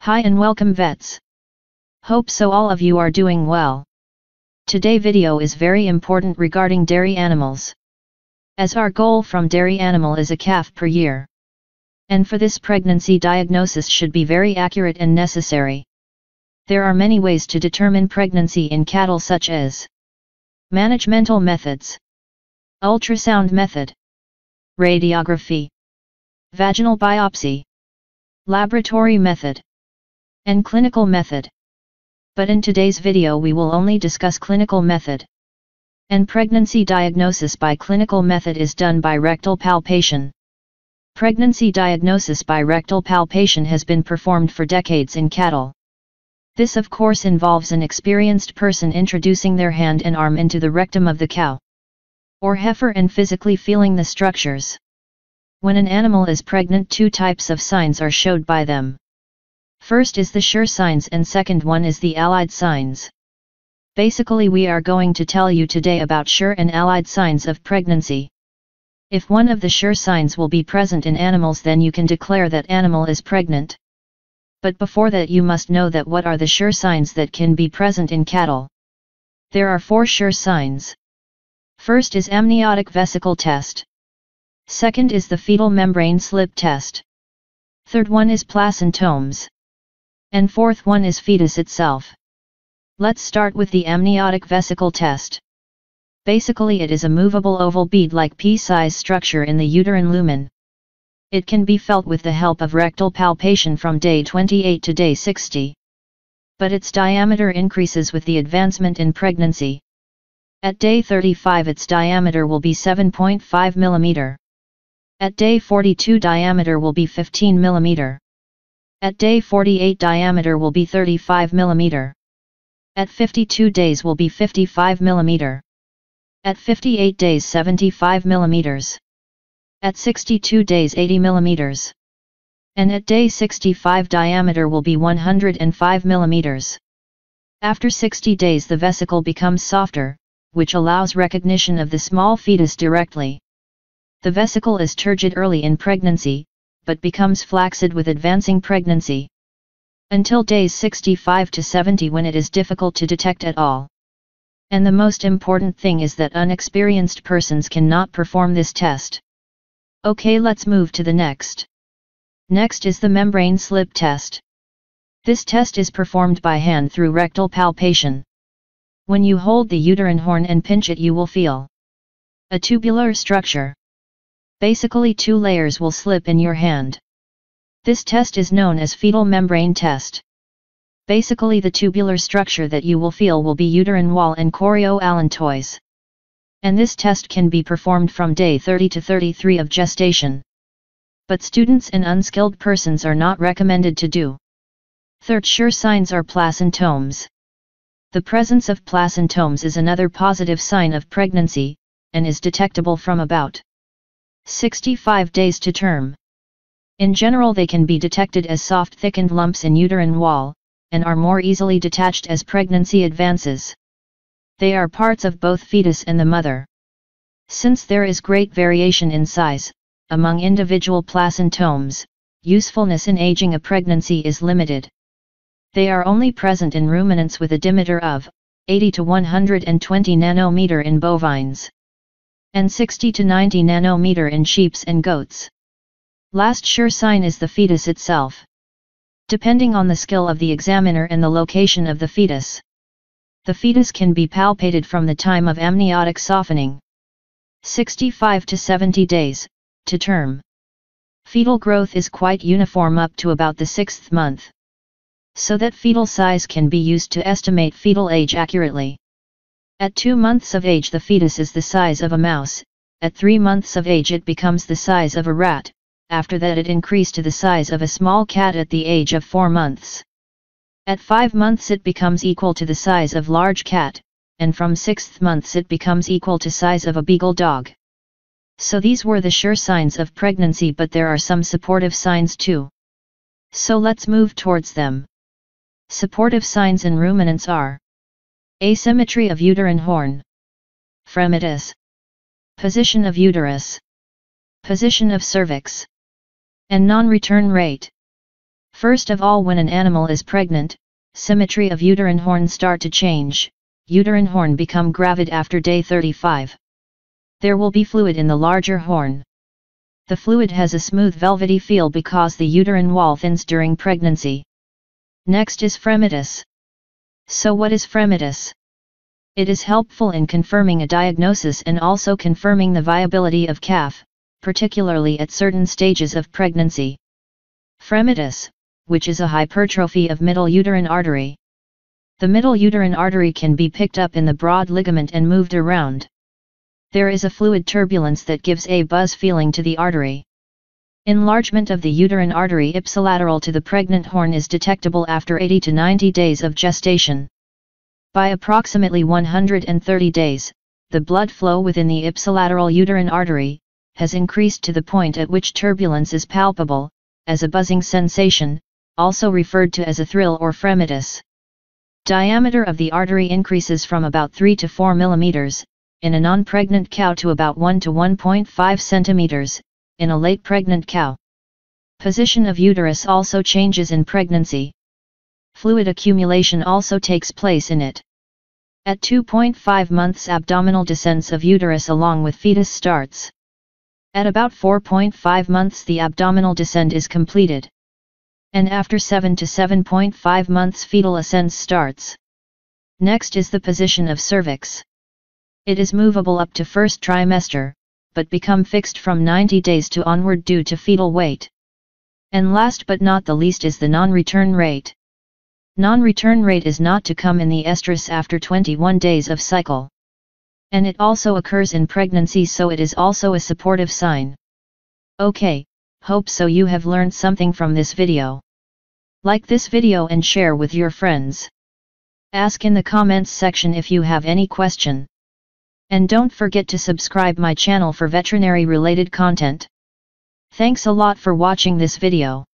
Hi and welcome vets. Hope so all of you are doing well. Today video is very important regarding dairy animals. As our goal from dairy animal is a calf per year. And for this pregnancy diagnosis should be very accurate and necessary. There are many ways to determine pregnancy in cattle such as managemental methods, ultrasound method, radiography, vaginal biopsy, laboratory method, and clinical method. But in today's video we will only discuss clinical method. And pregnancy diagnosis by clinical method is done by rectal palpation. Pregnancy diagnosis by rectal palpation has been performed for decades in cattle. This of course involves an experienced person introducing their hand and arm into the rectum of the cow or heifer and physically feeling the structures. When an animal is pregnant, two types of signs are showed by them. First is the sure signs and second one is the allied signs. Basically we are going to tell you today about sure and allied signs of pregnancy. If one of the sure signs will be present in animals, then you can declare that animal is pregnant. But before that you must know that what are the sure signs that can be present in cattle. There are 4 sure signs. First is amniotic vesicle test. Second is the fetal membrane slip test. Third one is placentomes. And fourth one is fetus itself. Let's start with the amniotic vesicle test. Basically it is a movable oval bead-like pea-size structure in the uterine lumen. It can be felt with the help of rectal palpation from day 28 to day 60. But its diameter increases with the advancement in pregnancy. At day 35 its diameter will be 7.5 mm. At day 42 diameter will be 15 mm. At day 48 diameter will be 35 mm. At 52 days will be 55 mm. At 58 days 75 mm. At 62 days 80 mm. And at day 65 diameter will be 105 mm. After 60 days the vesicle becomes softer, which allows recognition of the small fetus directly. The vesicle is turgid early in pregnancy, but becomes flaccid with advancing pregnancy. Until days 65 to 70 when it is difficult to detect at all. And the most important thing is that unexperienced persons cannot perform this test. Okay, let's move to the next. Next is the membrane slip test. This test is performed by hand through rectal palpation. When you hold the uterine horn and pinch it you will feel a tubular structure. Basically 2 layers will slip in your hand. This test is known as fetal membrane test. Basically the tubular structure that you will feel will be uterine wall and chorioallantois. And this test can be performed from day 30 to 33 of gestation. But students and unskilled persons are not recommended to do. Third sure signs are placentomes. The presence of placentomes is another positive sign of pregnancy, and is detectable from about 65 days to term. In general they can be detected as soft thickened lumps in uterine wall, and are more easily detached as pregnancy advances. They are parts of both fetus and the mother. Since there is great variation in size among individual placentomes, usefulness in aging a pregnancy is limited. They are only present in ruminants with a diameter of 80 to 120 nanometer in bovines, and 60 to 90 nanometer in sheep and goats. Last sure sign is the fetus itself. Depending on the skill of the examiner and the location of the fetus, the fetus can be palpated from the time of amniotic softening, 65 to 70 days, to term. Fetal growth is quite uniform up to about the 6th month. So that fetal size can be used to estimate fetal age accurately. At 2 months of age the fetus is the size of a mouse, at 3 months of age it becomes the size of a rat, after that it increased to the size of a small cat at the age of 4 months. At 5 months it becomes equal to the size of large cat, and from 6th months it becomes equal to size of a beagle dog. So these were the sure signs of pregnancy, but there are some supportive signs too. So let's move towards them. Supportive signs in ruminants are asymmetry of uterine horn, fremitus, position of uterus, position of cervix, and non-return rate. First of all, when an animal is pregnant, symmetry of uterine horn start to change, uterine horn become gravid after day 35. There will be fluid in the larger horn. The fluid has a smooth velvety feel because the uterine wall thins during pregnancy. Next is fremitus. So what is fremitus? It is helpful in confirming a diagnosis and also confirming the viability of calf, particularly at certain stages of pregnancy. Fremitus, which is a hypertrophy of middle uterine artery. The middle uterine artery can be picked up in the broad ligament and moved around. There is a fluid turbulence that gives a buzz feeling to the artery. Enlargement of the uterine artery ipsilateral to the pregnant horn is detectable after 80 to 90 days of gestation. By approximately 130 days, the blood flow within the ipsilateral uterine artery has increased to the point at which turbulence is palpable, as a buzzing sensation, also referred to as a thrill or fremitus. Diameter of the artery increases from about 3 to 4 mm, in a non-pregnant cow to about 1 to 1.5 cm, in a late pregnant cow. Position of uterus also changes in pregnancy. Fluid accumulation also takes place in it. At 2.5 months, abdominal descents of uterus along with fetus starts. At about 4.5 months the abdominal descent is completed. And after 7 to 7.5 months fetal ascent starts. Next is the position of cervix. It is movable up to first trimester, but become fixed from 90 days to onward due to fetal weight. And last but not the least is the non-return rate. Non-return rate is not to come in the estrus after 21 days of cycle. And it also occurs in pregnancy, so it is also a supportive sign. Okay, hope so you have learned something from this video. Like this video and share with your friends. Ask in the comments section if you have any question. And don't forget to subscribe my channel for veterinary related content. Thanks a lot for watching this video.